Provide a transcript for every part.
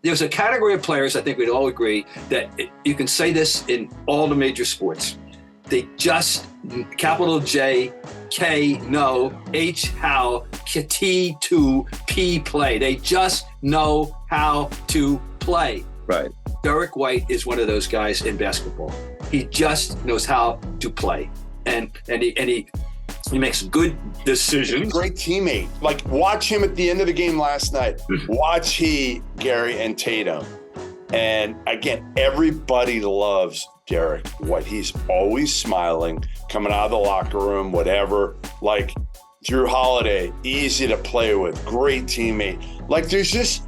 there's a category of players, I think we'd all agree, that you can say this in all the major sports. They just, capital J, K, no, H, how, T, to, P, play. They just know how to play. Right. Derek White is one of those guys in basketball. He just knows how to play. And he makes good decisions. Great teammate. Like, watch him at the end of the game last night. Watch Gary, and Tatum. And again, everybody loves Derek White. He's always smiling, coming out of the locker room, whatever. Like, Drew Holiday, easy to play with, great teammate. Like, there's just,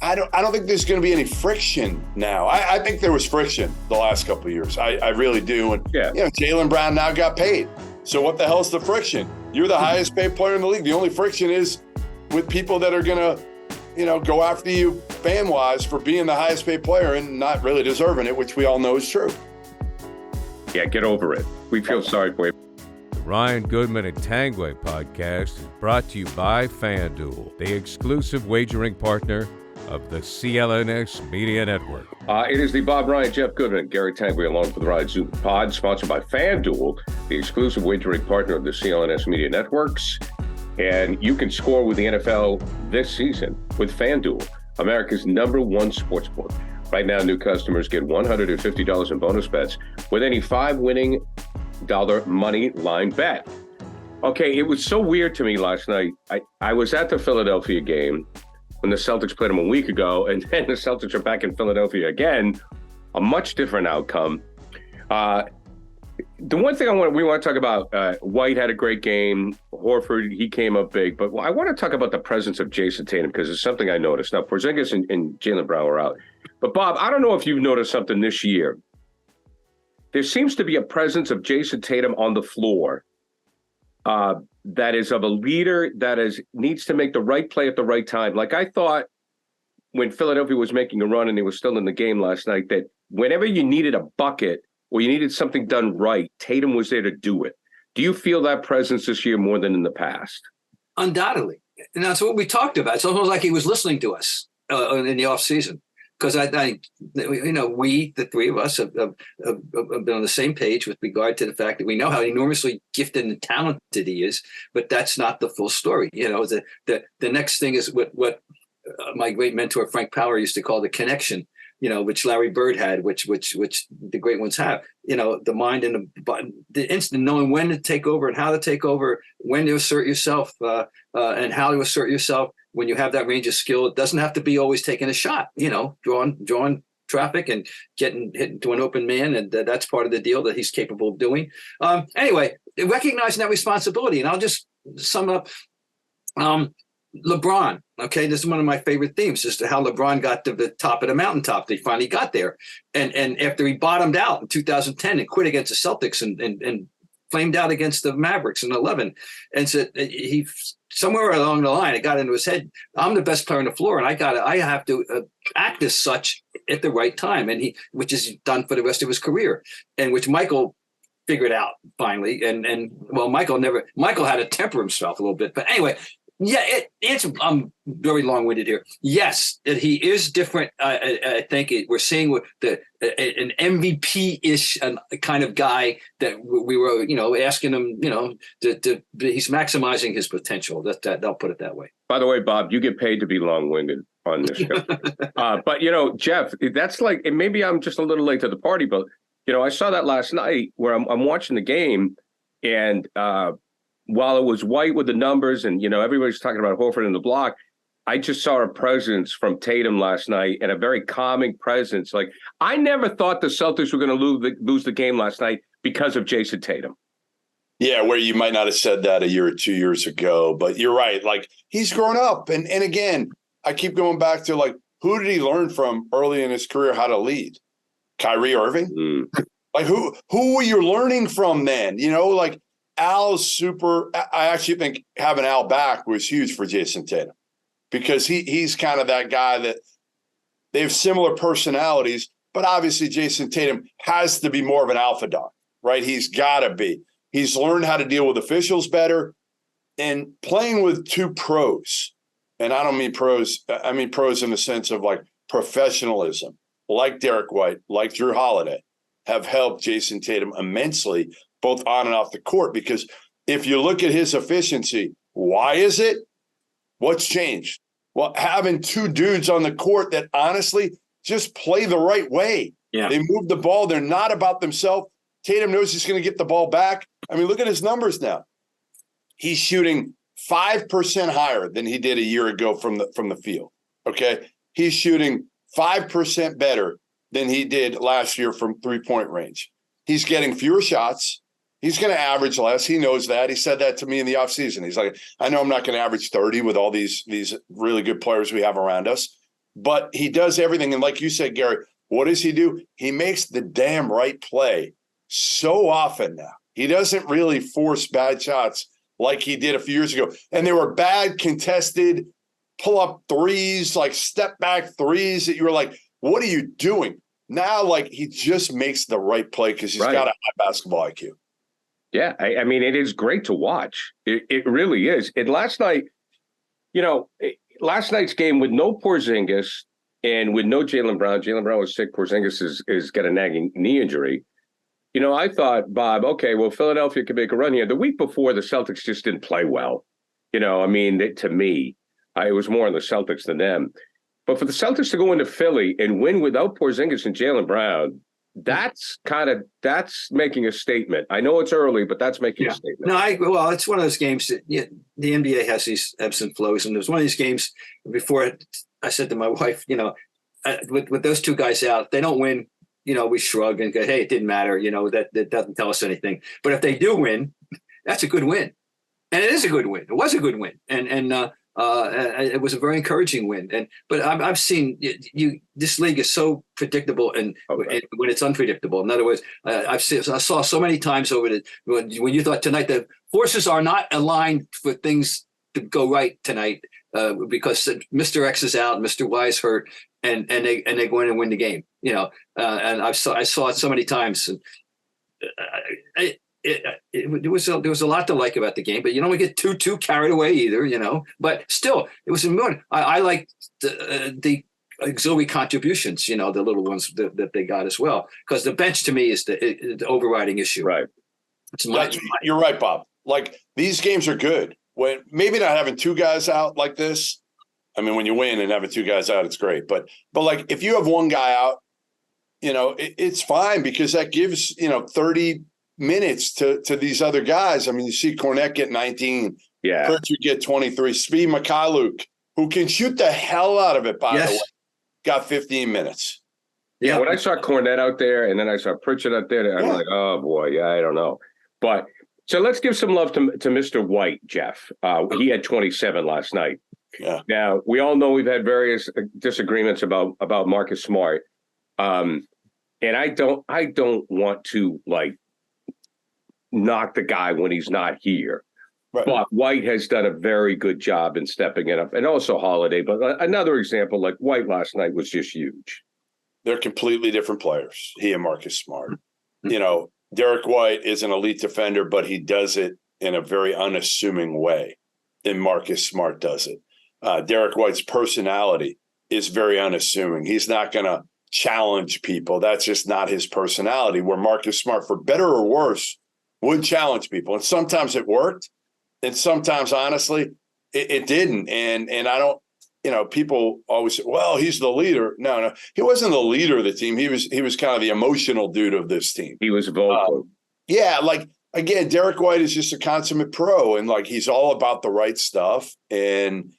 I don't think there's going to be any friction now. I think there was friction the last couple of years. I really do. And Jaylen Brown now got paid. So what the hell's the friction? You're the highest paid player in the league. The only friction is with people that are going to, go after you fan-wise for being the highest paid player and not really deserving it, which we all know is true. Yeah, get over it. We feel sorry for you. The Ryan Goodman and Tanguay podcast is brought to you by FanDuel, the exclusive wagering partner of the CLNS Media Network. It is the Bob Ryan, Jeff Goodman, Gary Tanguay along for the Ryan Zoom Pod, sponsored by FanDuel, the exclusive wagering partner of the CLNS Media Networks. And you can score with the NFL this season with FanDuel, America's #1 sportsbook. Right now, new customers get $150 in bonus bets with any 5 winning dollar money line bet. Okay, it was so weird to me last night. I was at the Philadelphia game when the Celtics played them a week ago, and then the Celtics are back in Philadelphia again, a much different outcome. The one thing we want to talk about, White had a great game. Horford, he came up big. But I want to talk about the presence of Jason Tatum because it's something I noticed. Now, Porzingis and Jaylen Brown are out. But, Bob, I don't know if you've noticed something this year. There seems to be a presence of Jason Tatum on the floor that is of a leader that needs to make the right play at the right time. Like I thought when Philadelphia was making a run and they were still in the game last night, that whenever you needed a bucket or you needed something done right, Tatum was there to do it. Do you feel that presence this year more than in the past? Undoubtedly. And that's what we talked about. It's almost like he was listening to us in the offseason. Because we, the three of us, have been on the same page with regard to the fact that we know how enormously gifted and talented he is, but that's not the full story. The next thing is what my great mentor Frank Power used to call the connection. Which Larry Bird had, which the great ones have. The mind and the instant knowing when to take over and how to take over, when to assert yourself, and how to assert yourself. When you have that range of skill, it doesn't have to be always taking a shot. Drawing traffic and hit into an open man, and that's part of the deal that he's capable of doing. Anyway, recognizing that responsibility, and I'll just sum up. LeBron, okay, this is one of my favorite themes, as to how LeBron got to the top of the mountaintop. They finally got there, and after he bottomed out in 2010 and quit against the Celtics and flamed out against the Mavericks in 11, and said he somewhere along the line it got into his head, I'm the best player on the floor, and I have to act as such at the right time, and which is done for the rest of his career, and which Michael figured out finally, and Michael had to temper himself a little bit, but anyway. Yeah, I'm very long-winded here. Yes, he is different. I think we're seeing an MVP-ish kind of guy that we were, asking him, he's maximizing his potential. I'll put it that way. By the way, Bob, you get paid to be long-winded on this show. But, Jeff, that's like, and maybe I'm just a little late to the party, but, I saw that last night where I'm watching the game and while it was White with the numbers and, everybody's talking about Horford and the block, I just saw a presence from Tatum last night and a very calming presence. Like, I never thought the Celtics were going to lose the game last night because of Jason Tatum. Yeah, where you might not have said that a year or 2 years ago, but you're right. Like, he's grown up. And again, I keep going back to, like, who did he learn from early in his career how to lead? Kyrie Irving? Like, who were you learning from then? Al's super. I actually think having Al back was huge for Jason Tatum because he's kind of that guy that they have similar personalities, but obviously Jason Tatum has to be more of an alpha dog, right? He's got to be. He's learned how to deal with officials better and playing with two pros. And I don't mean pros. I mean pros in the sense of like professionalism, like Derek White, like Drew Holiday, have helped Jason Tatum immensely, both on and off the court. Because if you look at his efficiency, why is it? What's changed? Well, having two dudes on the court that honestly just play the right way. Yeah. They move the ball. They're not about themselves. Tatum knows he's going to get the ball back. I mean, look at his numbers now. He's shooting 5% higher than he did a year ago from the field. Okay. He's shooting 5% better than he did last year from 3-point range. He's getting fewer shots. He's going to average less. He knows that. He said that to me in the offseason. He's like, I know I'm not going to average 30 with all these really good players we have around us, but he does everything. And like you said, Gary, what does he do? He makes the damn right play so often now. He doesn't really force bad shots like he did a few years ago. And they were bad contested pull-up threes, like step-back threes that you were like, what are you doing? Now, like, he just makes the right play because he's got a high basketball IQ. Yeah, I mean, it is great to watch. It really is. And last night, last night's game with no Porzingis and with no Jaylen Brown was sick. Porzingis is got a nagging knee injury. I thought, Bob, okay, well, Philadelphia could make a run here. The week before, the Celtics just didn't play well. To me, it was more on the Celtics than them. But for the Celtics to go into Philly and win without Porzingis and Jaylen Brown, that's making a statement. I know it's early, but that's making a statement. No, it's one of those games that the NBA has these ebbs and flows. And there's one of these games before I said to my wife, with those two guys out, they don't win. We shrug and go, hey, it didn't matter. That doesn't tell us anything. But if they do win, that's a good win. And it is a good win. It was a good win. And it was a very encouraging win. But I've seen this league is so predictable and when it's unpredictable. In other words, I saw so many times when you thought tonight the forces are not aligned for things to go right tonight because Mr. X is out, Mr. Y is hurt, and they're going to win the game. And I saw it so many times. And there was a lot to like about the game, but you don't get too carried away either, But still, it was important. I like the auxiliary contributions, the little ones that they got as well, because the bench to me is the overriding issue. Right. You're right, Bob. Like, these games are good. When maybe not having two guys out like this. I mean, when you win and having two guys out, it's great. But like, if you have one guy out, it's fine because that gives 30 minutes to these other guys. I mean, you see Cornette get 19. Yeah. Pritchard get 23. Speed Mikhailuk, who can shoot the hell out of it, by the way, got 15 minutes. Yeah, when I saw Cornette out there and then I saw Pritchard out there, I'm like, oh, boy, I don't know. But so let's give some love to Mr. White, Jeff. He had 27 last night. Yeah. Now, we all know we've had various disagreements about Marcus Smart. And I don't want to, knock the guy when he's not here. Right. But White has done a very good job in stepping it up, and also Holiday. But another example, like White last night, was just huge. They're completely different players, he and Marcus Smart. Derek White is an elite defender, but he does it in a very unassuming way, and Marcus Smart does it. Derek White's personality is very unassuming. He's not going to challenge people. That's just not his personality, where Marcus Smart, for better or worse, would challenge people. And sometimes it worked. And sometimes, honestly, it didn't. And I don't, people always say, well, he's the leader. No, he wasn't the leader of the team. He was kind of the emotional dude of this team. He was vocal. Again, Derek White is just a consummate pro. And he's all about the right stuff and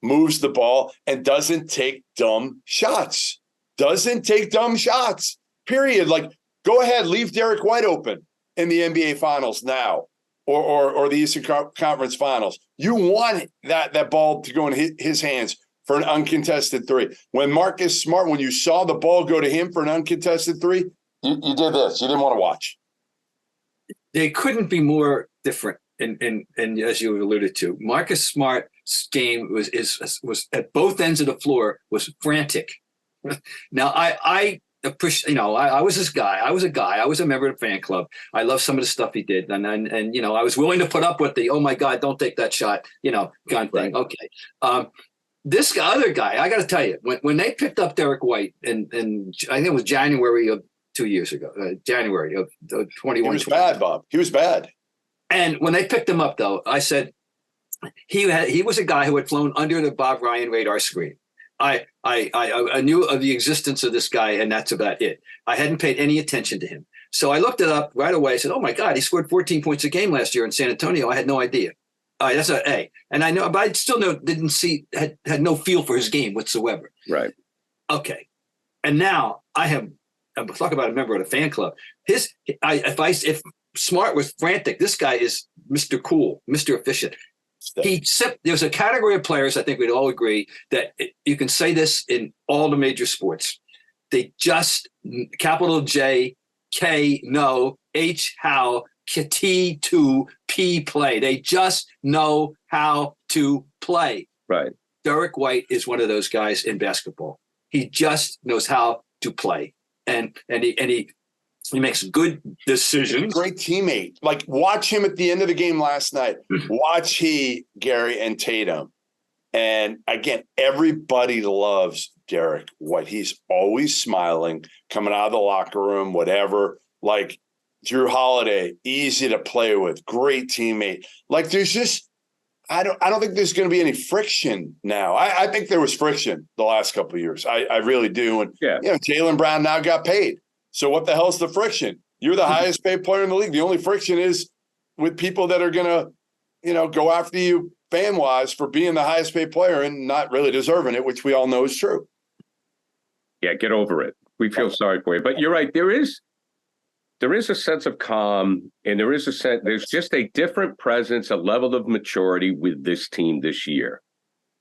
moves the ball and doesn't take dumb shots. Period. Go ahead, leave Derek White open in the NBA Finals now, or the Eastern Conference Finals. You want that ball to go in his hands for an uncontested three. When Marcus Smart, when you saw the ball go to him for an uncontested three, you did this. You didn't want to watch. They couldn't be more different. And as you alluded to, Marcus Smart's game was at both ends of the floor was frantic. Now I appreciate, I was this guy. I was a member of the fan club. I love some of the stuff he did. And I was willing to put up with the, oh my God, don't take that shot, kind of thing. Okay. this other guy, I got to tell you, when they picked up Derek White, and I think it was January of 2 years ago, January of 21. He was bad, Bob. He was bad. And when they picked him up, though, I said he was a guy who had flown under the Bob Ryan radar screen. I knew of the existence of this guy, and that's about it. I hadn't paid any attention to him. So I looked it up right away. I said, oh, my God, he scored 14 points a game last year in San Antonio. I had no idea. All right, that's an A. And I know, but I still had no feel for his game whatsoever. Right. Okay. And now I'm talking about a member of the fan club. If Smart was frantic, this guy is Mr. Cool, Mr. Efficient. There's a category of players, I think we'd all agree, that you can say this in all the major sports. They just, capital J, K, no, H, how, T, to, P, play. They just know how to play. Right. Derek White is one of those guys in basketball. He just knows how to play. And he makes good decisions. Great teammate. Like, watch him at the end of the game last night. Watch Gary, and Tatum. And again, everybody loves Derek White. He's always smiling, coming out of the locker room, whatever. Like, Drew Holiday, easy to play with, great teammate. Like, there's just, I don't think there's going to be any friction now. I think there was friction the last couple of years. I really do. And Jaylen Brown now got paid. So what the hell's the friction? You're the highest paid player in the league. The only friction is with people that are going to, go after you fan-wise for being the highest paid player and not really deserving it, which we all know is true. Yeah, get over it. We feel sorry for you. But you're right. There is a sense of calm, and there's just a different presence, a level of maturity with this team this year.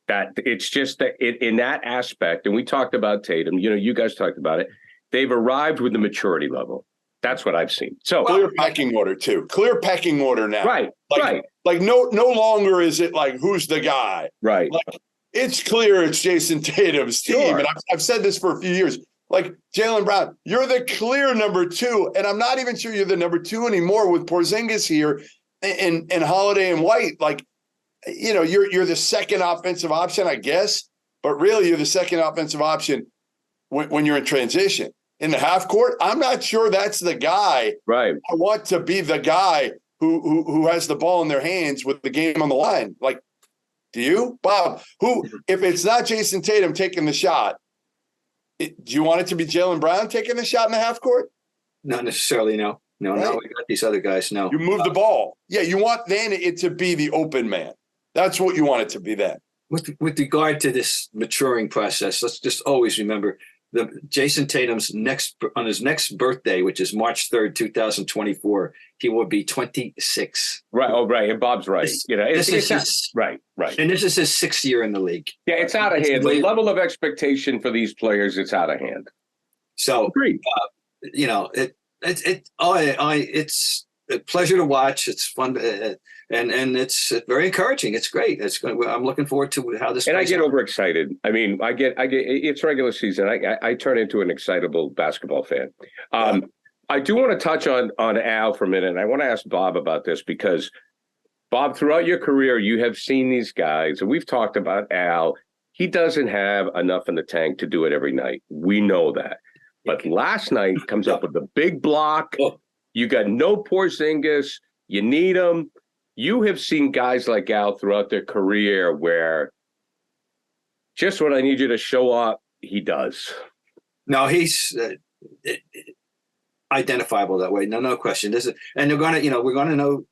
That it's just that in that aspect, and we talked about Tatum, you guys talked about it. They've arrived with the maturity level. That's what I've seen. So clear pecking order too. Clear pecking order now. Right. Right. Like no longer is it like who's the guy. Right. Like, it's clear it's Jason Tatum's team, Sure. and I've said this for a few years. Like, Jaylen Brown, you're the clear number 2, and I'm not even sure you're the number 2 anymore with Porzingis here and Holiday and White. Like, you're the second offensive option, I guess, but really you're the second offensive option when you're in transition. In the half court, I'm not sure that's the guy. Right. I want to be the guy who has the ball in their hands with the game on the line. Like, do you, Bob? If it's not Jason Tatum taking the shot, do you want it to be Jaylen Brown taking the shot in the half court? Not necessarily, no. No, right. no, we got these other guys, no. You move the ball. Yeah, you want then it to be the open man. That's what you want it to be then. With regard to this maturing process, let's just always remember Jason Tatum's on his next birthday, which is March 3rd, 2024, he will be 26. Right. Oh, right. And Bob's right. Right. And this is his 6th year in the league. Yeah, it's out of hand. The level of expectation for these players, it's out of hand. So, it's a pleasure to watch. It's fun, and it's very encouraging. It's great. I'm looking forward to how this. And I get overexcited. I mean, I get. It's regular season. I turn into an excitable basketball fan. I do want to touch on Al for a minute. And I want to ask Bob about this because, Bob, throughout your career, you have seen these guys, and we've talked about Al. He doesn't have enough in the tank to do it every night. We know that. But last night comes up with the big block. You got no Porzingis. You need him. You have seen guys like Al throughout their career where just when I need you to show up, he does. No, he's identifiable that way. No question. And they're going to, we're going to know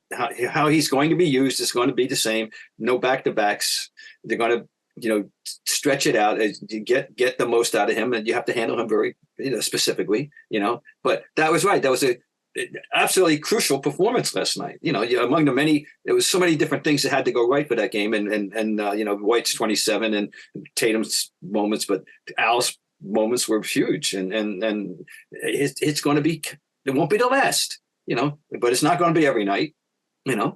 how he's going to be used. It's going to be the same. No back-to-backs. They're going to, stretch it out. Get the most out of him, and you have to handle him very, specifically. But that was right. That was a absolutely crucial performance last night. Among the many, there was so many different things that had to go right for that game. And White's 27 and Tatum's moments, but Al's moments were huge. And it's going to be, it won't be the last, but it's not going to be every night, and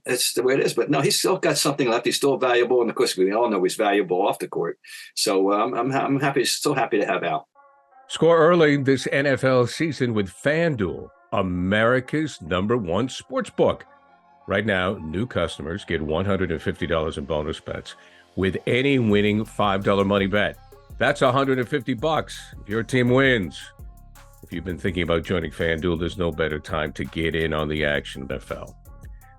it's the way it is. But no, he's still got something left. He's still valuable. And of course, we all know he's valuable off the court. So I'm happy, still happy to have Al. Score early this NFL season with FanDuel, America's #1 sportsbook. Right now, new customers get $150 in bonus bets with any winning $5 money bet. That's $150 if your team wins. If you've been thinking about joining FanDuel, there's no better time to get in on the action, NFL.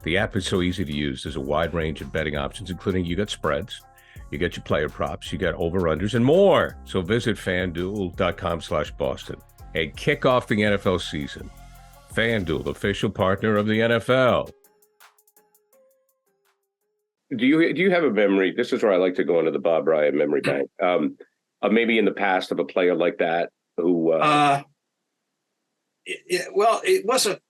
The app is so easy to use. There's a wide range of betting options, including you got spreads, you got your player props, you got over-unders, and more. So visit FanDuel.com/Boston and kick off the NFL season. FanDuel, official partner of the NFL. Do you have a memory? This is where I like to go into the Bob Bryant memory bank. Maybe in the past of a player like that who. Well, it wasn't.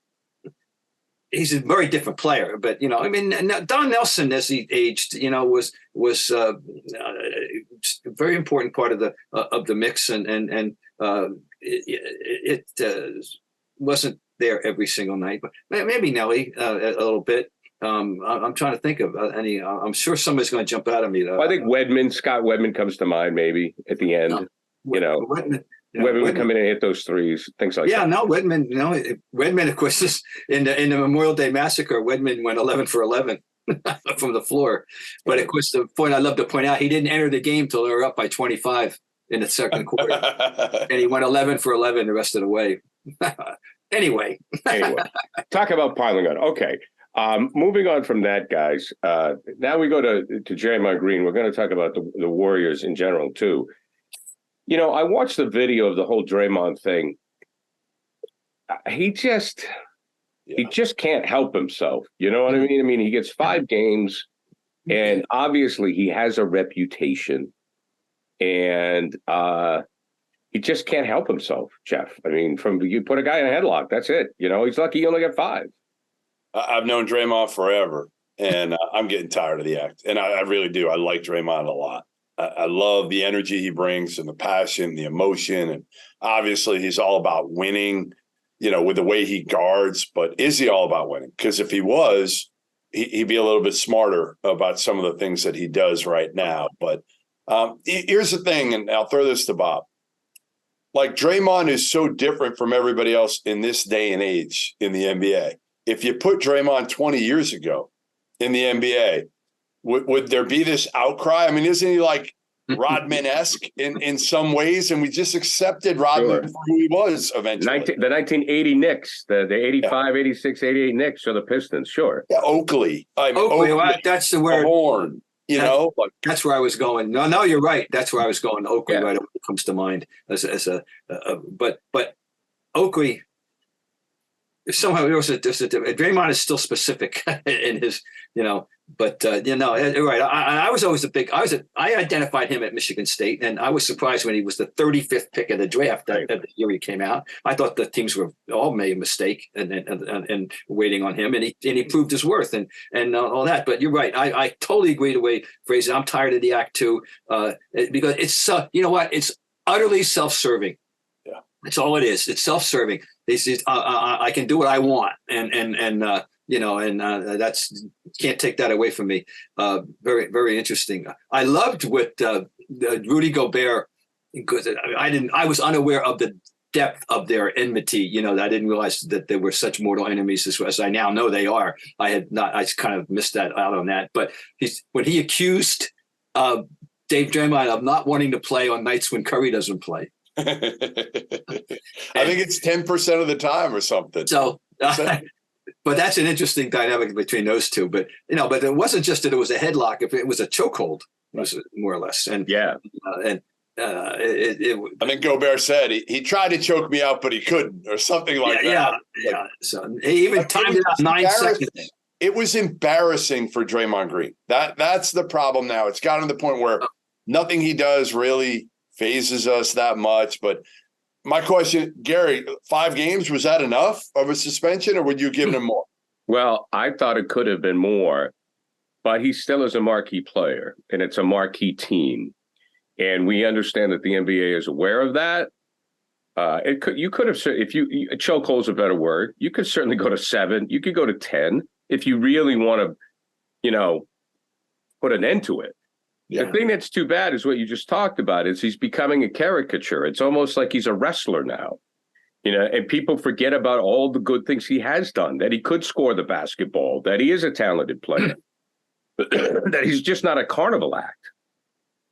He's a very different player, but I mean, Don Nelson, as he aged, was a very important part of the mix, and it wasn't there every single night, but maybe Nelly a little bit. I'm trying to think of any. I'm sure somebody's going to jump out at me though. I think Scott Wedman comes to mind maybe at the end. Wedman would come in and hit those threes, things like that. Yeah, no, Wedman, of course, in the Memorial Day Massacre, Wedman went 11 for 11 from the floor. But of course, the point I love to point out, he didn't enter the game till they were up by 25 in the second quarter, and he went 11 for 11 the rest of the way. Anyway, talk about piling on. Okay. Moving on from that, guys. Now we go to Draymond Green. We're going to talk about the Warriors in general, too. I watched the video of the whole Draymond thing. He just can't help himself. You know what I mean? I mean, he gets 5 games, and obviously he has a reputation, and he just can't help himself, Jeff. I mean, you put a guy in a headlock, that's it. He's lucky he only got 5. I've known Draymond forever, and I'm getting tired of the act. And I really do. I like Draymond a lot. I love the energy he brings and the passion, the emotion. And obviously he's all about winning, with the way he guards. But is he all about winning? Because if he was, he'd be a little bit smarter about some of the things that he does right now. But here's the thing, and I'll throw this to Bob. Like, Draymond is so different from everybody else in this day and age in the NBA. If you put Draymond 20 years ago in the NBA, would there be this outcry? I mean, isn't he like Rodman-esque in some ways? And we just accepted Rodman for who he was eventually. The 1980 Knicks, the 85, 86, 88 Knicks are the Pistons, sure. Yeah, Oakley. Oakley, that's the word. Horn, That's where I was going. No, you're right. That's where I was going. Oakley right away comes to mind but Oakley. Somehow Draymond is still specific in his, but you're right. I was always I identified him at Michigan State, and I was surprised when he was the 35th pick of the draft the year he came out. I thought the teams were all made a mistake and waiting on him, and he proved his worth and all that. But you're right. I totally agree the way phrase. I'm tired of the act too, because it's it's utterly self-serving. That's all it is. It's self-serving. I can do what I want, and that's can't take that away from me. Very, very interesting. I loved what Rudy Gobert, because I was unaware of the depth of their enmity. I didn't realize that they were such mortal enemies as I now know they are. I kind of missed that out on that. But when he accused Dave Draymond of not wanting to play on nights when Curry doesn't play. I think it's 10% of the time or something. So, but that's an interesting dynamic between those two. But but it wasn't just that it was a headlock; if it was a chokehold, it was more or less. And I think Gobert said he tried to choke me out, but he couldn't, or something like that. Yeah. So he even timed it out 9 seconds. It was embarrassing for Draymond Green. That's the problem now. It's gotten to the point where nothing he does really phases us that much. But my question, Gary, 5 games, was that enough of a suspension, or would you give him more? Well, I thought it could have been more, but he still is a marquee player, and it's a marquee team. And we understand that the NBA is aware of that. You could have, if a chokehold is a better word, you could certainly go to 7. You could go to 10 if you really want to, put an end to it. Yeah. The thing that's too bad is what you just talked about is he's becoming a caricature. It's almost like he's a wrestler now, and people forget about all the good things he has done, that he could score the basketball, that he is a talented player, that he's just not a carnival act.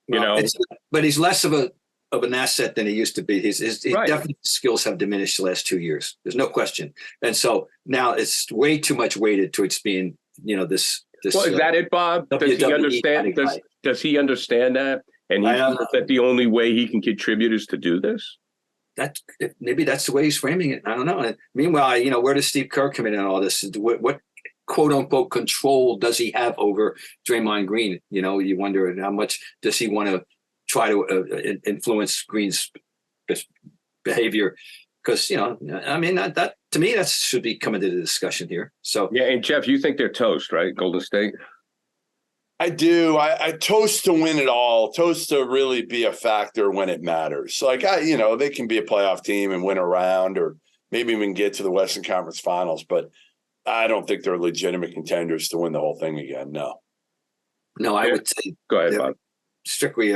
But he's less of an asset than he used to be. His Right. definitely skills have diminished the last 2 years. There's no question. And so now it's way too much weighted towards being, this. Well, is that it, Bob? Does he WWE understand? Does he understand that? And he feels that the only way he can contribute is to do this? Maybe that's the way he's framing it. I don't know. And meanwhile, where does Steve Kerr come in and all this? What quote unquote control does he have over Draymond Green? You wonder how much does he want to try to influence Green's behavior? Because that to me that should be coming to the discussion here. So yeah, and Jeff, you think they're toast, right? Golden State. I do. I toast to win it all. Toast to really be a factor when it matters. Like they can be a playoff team and win a round, or maybe even get to the Western Conference Finals. But I don't think they're legitimate contenders to win the whole thing again. No, I would say go ahead, Bob. Strictly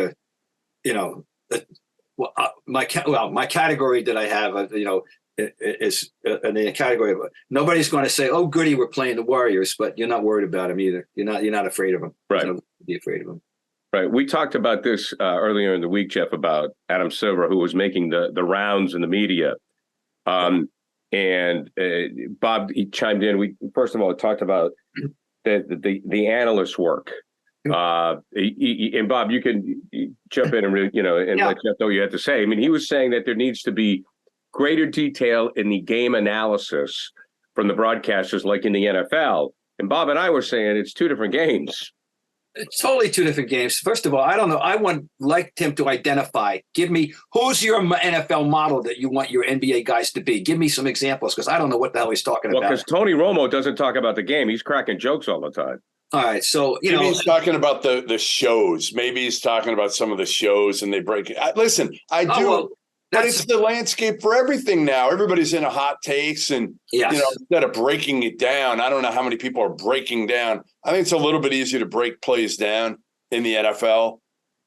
my category that I have, is in a category of nobody's going to say, "Oh, goody, we're playing the Warriors," but you're not worried about them either. You're not afraid of them. Right. Be afraid of them. Right. We talked about this earlier in the week, Jeff, about Adam Silver, who was making the rounds in the media. And Bob, he chimed in. We first of all talked about the analyst work. And Bob, you can jump in and let Jeff know what you have to say. I mean, he was saying that there needs to be greater detail in the game analysis from the broadcasters, like in the NFL. And Bob and I were saying it's two different games. It's totally two different games. First of all, I don't know. I would like him to identify. Give me who's your NFL model that you want your NBA guys to be. Give me some examples, because I don't know what the hell he's talking about. Well, because Tony Romo doesn't talk about the game. He's cracking jokes all the time. All right, so maybe he's talking about the shows. Maybe he's talking about some of the shows, and they break it. Listen, I do. Well, but it's the landscape for everything now. Everybody's in a hot takes, and instead of breaking it down, I don't know how many people are breaking down. I think it's a little bit easier to break plays down in the NFL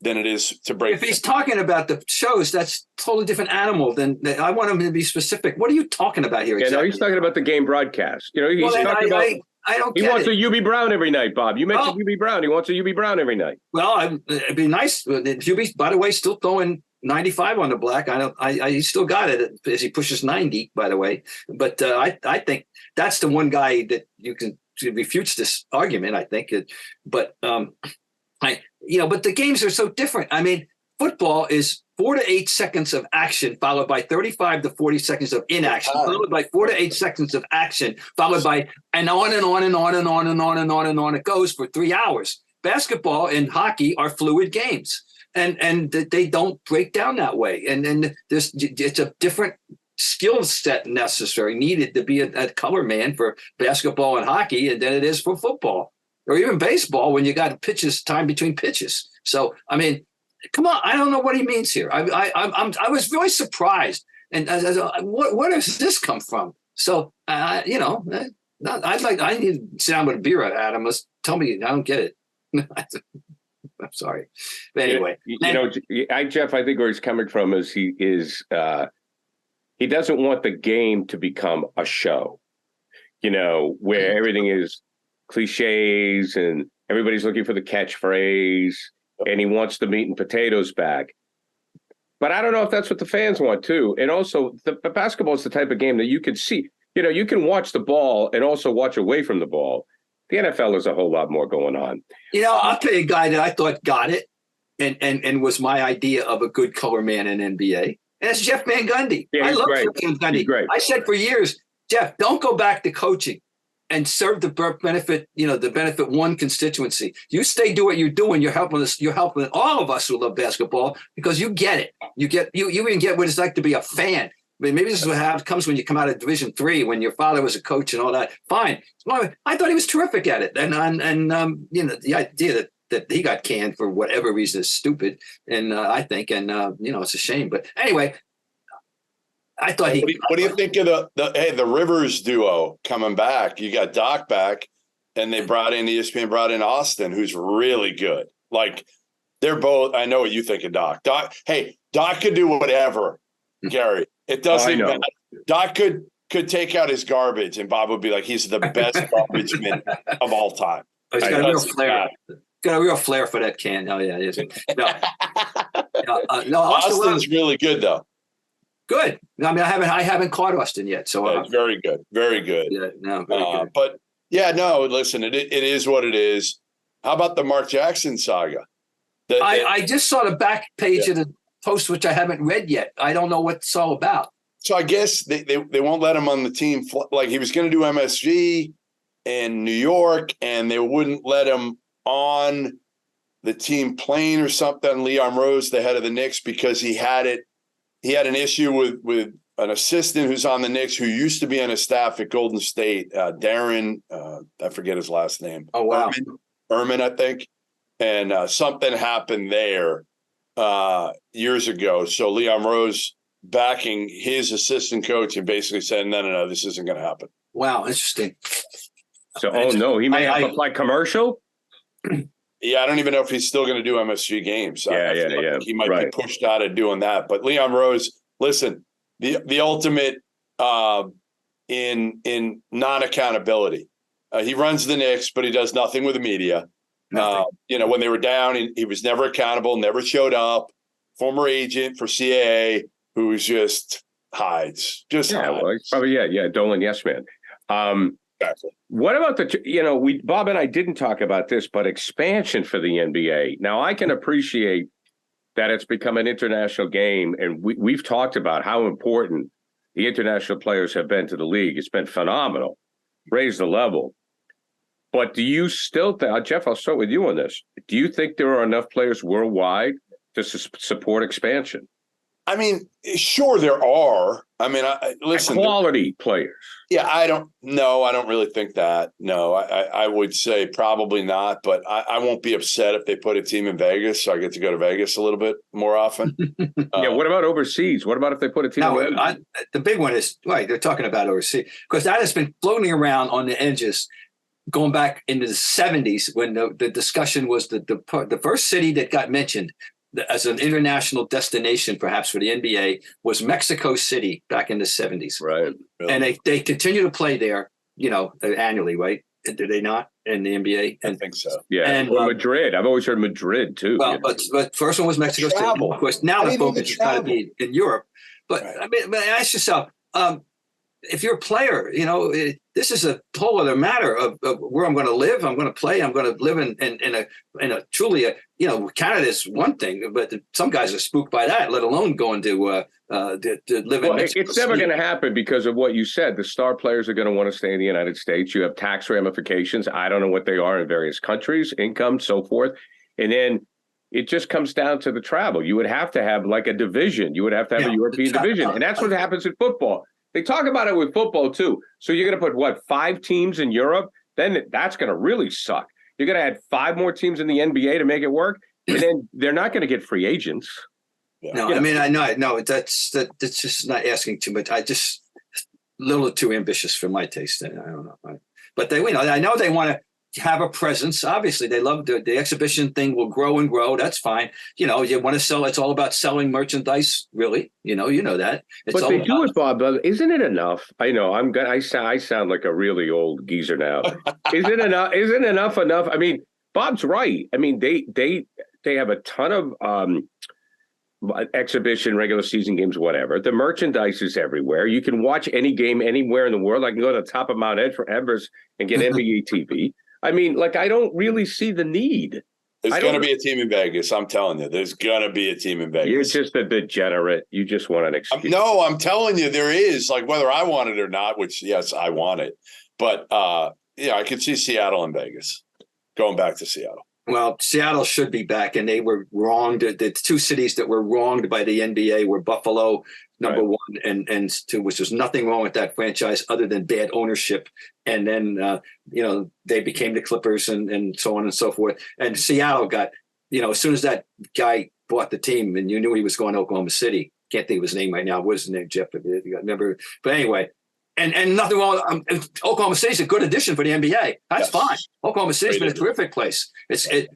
than it is to break. If he's talking about the shows, that's a totally different animal. I want him to be specific. What are you talking about here? Exactly? Yeah, no, he's talking about the game broadcast. He's talking about. I don't. He wants a UB Brown every night, Bob. You mentioned UB Brown. He wants a UB Brown every night. Well, it'd be nice. UB, by the way, still throwing 95 on the black. He still got it as he pushes 90, by the way. But I think that's the one guy that you can refute this argument. I think, but the games are so different. I mean, football is 4 to 8 seconds of action, followed by 35 to 40 seconds of inaction, followed by 4 to 8 seconds of action, followed by and on and on and on and on and on and on and on it goes for 3 hours. Basketball and hockey are fluid games. And they don't break down that way. And it's a different skill set needed to be a color man for basketball and hockey than it is for football or even baseball when you got time between pitches. So, I mean, come on, I don't know what he means here. I was really surprised. And where does this come from? So, I need to sit down with a beer, Adam. Let's tell me, I don't get it. I'm sorry. But anyway. Jeff, I think where he's coming from is he doesn't want the game to become a show, where everything is cliches and everybody's looking for the catchphrase and he wants the meat and potatoes back. But I don't know if that's what the fans want too. And also the basketball is the type of game that you can see, you can watch the ball and also watch away from the ball. The NFL is a whole lot more going on. I'll tell you a guy that I thought got it and was my idea of a good color man in NBA. And that's Jeff Van Gundy. Yeah, I love great. Jeff Van Gundy. He's great. I said for years, Jeff, don't go back to coaching and serve the benefit, the benefit one constituency. You stay do what you're doing. You're helping us. You're helping all of us who love basketball because you get it. You even get what it's like to be a fan. I mean, maybe this is what comes when you come out of Division III, when your father was a coach and all that. Fine. I thought he was terrific at it. And the idea that he got canned for whatever reason is stupid. And I think, it's a shame. But anyway, I thought he. What do you think of the Rivers duo coming back? You got Doc back, and they ESPN brought in Austin, who's really good. Like, they're both. I know what you think of Doc. Doc could do whatever, Gary. It doesn't matter. Doc could take out his garbage, and Bob would be like, he's the best garbage man of all time. He's got a real flair. got a real flair for that can. Oh yeah, it is. No, no, Austin's really good though. Good. I mean, I haven't caught Austin yet, so Yeah, it's very good, very good. Yeah, no, very good. But yeah, no, listen, it is what it is. How about the Mark Jackson saga? I just saw the back page of the post, which I haven't read yet. I don't know what it's all about. So I guess they won't let him on the team. Like he was going to do MSG in New York, and they wouldn't let him on the team plane or something. Leon Rose, the head of the Knicks, because he had an issue with an assistant who's on the Knicks who used to be on his staff at Golden State, Darren. I forget his last name. Oh wow, Ehrman, I think. And something happened there years ago. So Leon Rose backing his assistant coach and basically said, no, this isn't going to happen. Wow, interesting. So, he may have applied commercial. Yeah, I don't even know if he's still going to do MSG games. Yeah. He might be pushed out of doing that. But Leon Rose, listen, the ultimate in non-accountability. He runs the Knicks, but he does nothing with the media. When they were down, he was never accountable, never showed up. Former agent for CAA who just hides. Well, probably Dolan, yes, man. Exactly. What about Bob and I didn't talk about this, but expansion for the NBA. Now, I can appreciate that it's become an international game, and we've talked about how important the international players have been to the league. It's been phenomenal, raised the level. But do you still think, Jeff, I'll start with you on this. Do you think there are enough players worldwide to support expansion? I mean, sure there are. I mean, listen. Quality players. Yeah, I don't really think that. No, I would say probably not, but I won't be upset if they put a team in Vegas, so I get to go to Vegas a little bit more often. What about overseas? What about if they put a team in the big one is, right, they're talking about overseas, because that has been floating around on the edges going back into the 70s when the discussion was the first city that got mentioned as an international destination, perhaps for the NBA, was Mexico City back in the 70s. Right. Really? And they continue to play there, annually, right? Do they not in the NBA? I think so. Yeah. And Madrid. I've always heard Madrid too. Well, but first one was Mexico City. Of course, now the focus is kind of be in Europe. But right. I mean, ask yourself, if you're a player, this is a whole other matter of where I'm going to live. I'm going to play. I'm going to live in a truly, Canada is one thing, but some guys are spooked by that, let alone going to live in Mexico. It's never going to happen because of what you said. The star players are going to want to stay in the United States. You have tax ramifications. I don't know what they are in various countries, income, so forth. And then it just comes down to the travel. You would have to have like a division. You would have to have a European division. And that's what happens in football. They talk about it with football, too. So you're going to put, 5 teams in Europe? Then that's going to really suck. You're going to add 5 more teams in the NBA to make it work? And then they're not going to get free agents. Yeah. No, I mean, I know that's just not asking too much. A little too ambitious for my taste. I don't know. But I know they want to have a presence. Obviously, they love the exhibition thing will grow and grow. That's fine. You want to sell. It's all about selling merchandise, really. You know that. But they do it, Bob. Isn't it enough? I know. I sound like a really old geezer now. Isn't enough? Isn't enough? I mean, Bob's right. I mean, they have a ton of exhibition, regular season games, whatever. The merchandise is everywhere. You can watch any game anywhere in the world. I can go to the top of Mount Everest and get NBA TV. I mean, I don't really see the need. There's going to be a team in Vegas. I'm telling you, there's going to be a team in Vegas. You're just a degenerate. You just want an excuse. No, I'm telling you, there is. Whether I want it or not, which, yes, I want it. But, I could see Seattle and Vegas going back to Seattle. Well, Seattle should be back, and they were wronged. The 2 cities that were wronged by the NBA were Buffalo, number 1, and 2, which was nothing wrong with that franchise other than bad ownership. And then, they became the Clippers and so on and so forth. And Seattle got, as soon as that guy bought the team and you knew he was going to Oklahoma City, can't think of his name right now. What is his name, Jeff? If you remember. But anyway, and nothing wrong. Oklahoma City's a good addition for the NBA. That's fine. Oklahoma City's been a terrific place.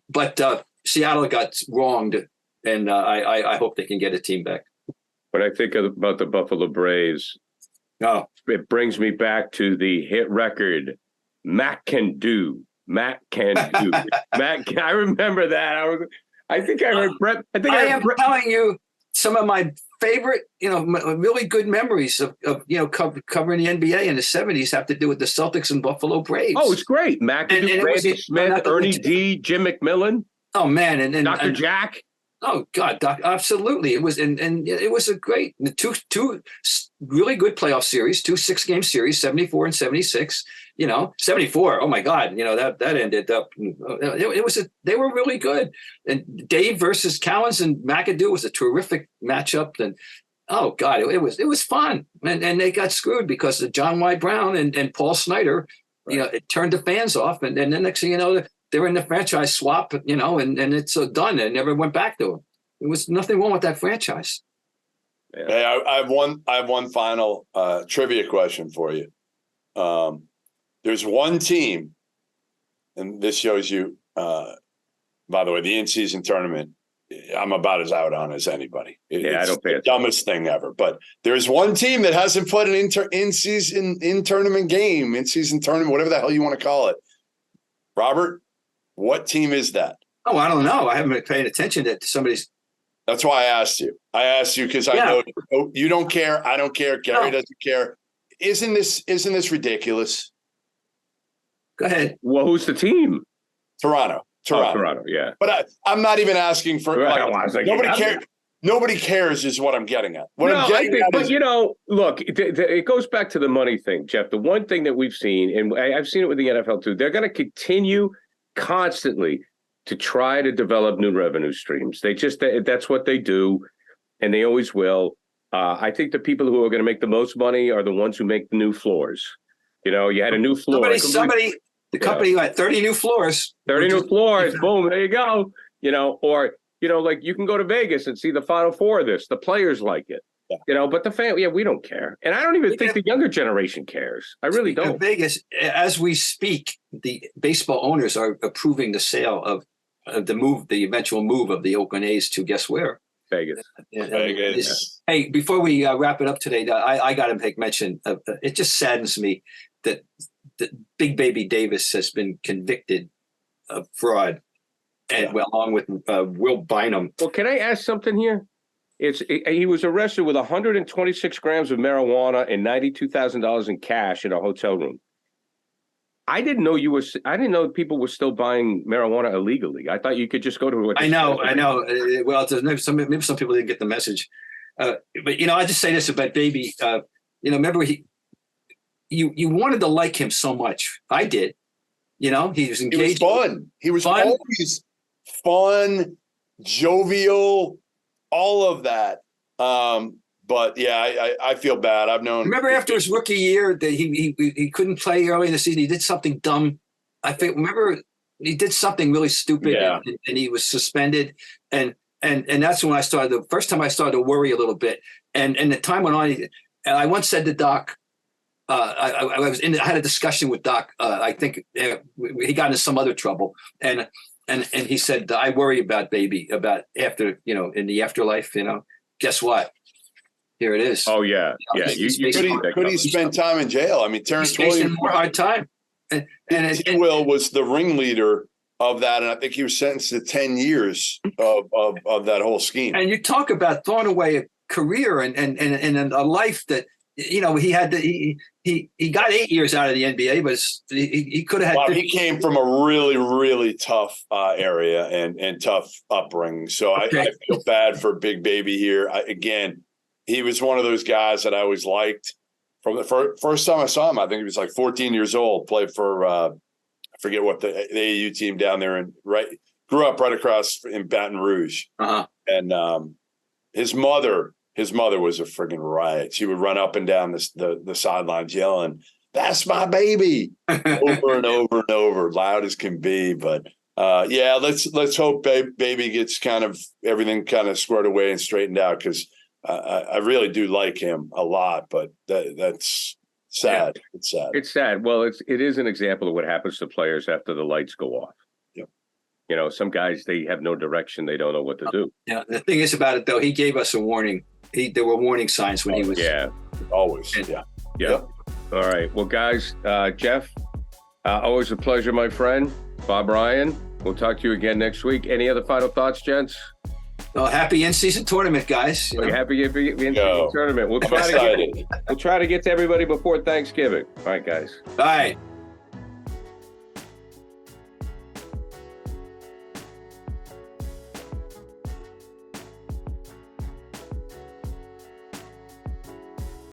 But Seattle got wronged, and I hope they can get a team back. When I think about the Buffalo Braves, it brings me back to the hit record, Mac Can Do. Matt can do. I remember that. I think I heard Brett. I am telling you some of my favorite, really good memories of covering the NBA in the 70s have to do with the Celtics and Buffalo Braves. Oh, it's great. McAdoo, Randy Smith, Ernie D, Jim McMillan. Oh man, and Dr. Jack. Oh God, Doc, absolutely. It was and it was a great two really good playoff series, 2 6-game series, 74 and 76. 74. Oh my God, that ended up. They were really good. And Dave versus Cowens and McAdoo was a terrific matchup. And oh God, it was fun. And they got screwed because of John Y. Brown and Paul Snyder. Right. It turned the fans off, and then the next thing you know, they're in the franchise swap, and it's done. It never went back to them. There was nothing wrong with that franchise. Yeah. Hey, I have one final trivia question for you. There's one team, and this shows you, by the way, the in-season tournament, I'm about as out on as anybody. I don't pay the dumbest thing ever. But there's one team that hasn't played an in-season tournament, whatever the hell you want to call it. Robert, what team is that? Oh, I don't know. I haven't been paying attention to somebody's. That's why I asked you. I asked you because I know you don't care. I don't care. Gary doesn't care. Isn't this ridiculous? Go ahead. Well, who's the team? Toronto. Oh, Toronto, yeah. But I'm not even asking for nobody cares. Nobody cares is what I'm getting at. Look, it goes back to the money thing, Jeff. The one thing that we've seen, and I've seen it with the NFL too, they're going to continue constantly to try to develop new revenue streams. That's what they do, and they always will. I think the people who are going to make the most money are the ones who make the new floors. You had a new floor. The company had 30 new floors. 30 new floors. Boom. There you go. Like you can go to Vegas and see the Final Four of this. The players like it. Yeah. But the fan, we don't care. And I don't even think the younger generation cares. I really don't. Vegas, as we speak, the baseball owners are approving the sale of the eventual move of the Oakland A's to guess where? Vegas. Vegas. Hey, before we wrap it up today, I got to make mention of, it just saddens me that Big Baby Davis has been convicted of fraud, along with Will Bynum. Well, can I ask something here? He was arrested with 126 grams of marijuana and $92,000 in cash in a hotel room. I didn't know people were still buying marijuana illegally. I thought you could just go to it. I know. Well, maybe some people didn't get the message. But I just say this about Baby. Remember you wanted to like him so much. I did. He was engaged. He was fun. He was always fun, jovial, all of that. But I feel bad. I've known. Remember after his rookie year that he couldn't play early in the season. He did something dumb. Remember he did something really stupid, and he was suspended. And that's when the first time I started to worry a little bit. And the time went on. And I once said to Doc, I had a discussion with Doc. I think he got into some other trouble, and he said, I worry about Baby, about after in the afterlife. Guess what? Here it is. Oh yeah, Could he spend time in jail? I mean, Terrence Williams more hard time. And Will was the ringleader of that, and I think he was sentenced to 10 years of that whole scheme. And you talk about throwing away a career and a life that he had. He got 8 years out of the NBA, but he could have had. He came from a really, really tough area and tough upbringing. So I feel bad for Big Baby here. He was one of those guys that I always liked. From the first time I saw him, I think he was like 14 years old. Played for I forget what the AAU team down there, and grew up right across in Baton Rouge. Uh-huh. And his mother was a friggin' riot. She would run up and down the sidelines yelling, "That's my baby," over and over and over, loud as can be. But let's hope Baby gets kind of everything kind of squared away and straightened out, because I really do like him a lot. But that's sad. Yeah. It's sad. It's sad. Well, it is an example of what happens to players after the lights go off. Yep. Some guys, they have no direction. They don't know what to do. Yeah. The thing is about it, though, he gave us a warning. There were warning signs when he was. Yeah, always. Yeah. All right. Well, guys, Jeff, Always a pleasure, my friend. Bob Ryan, we'll talk to you again next week. Any other final thoughts, gents? Well, happy in-season tournament, guys. Happy in-season tournament. We'll try to get to everybody before Thanksgiving. All right, guys. All right.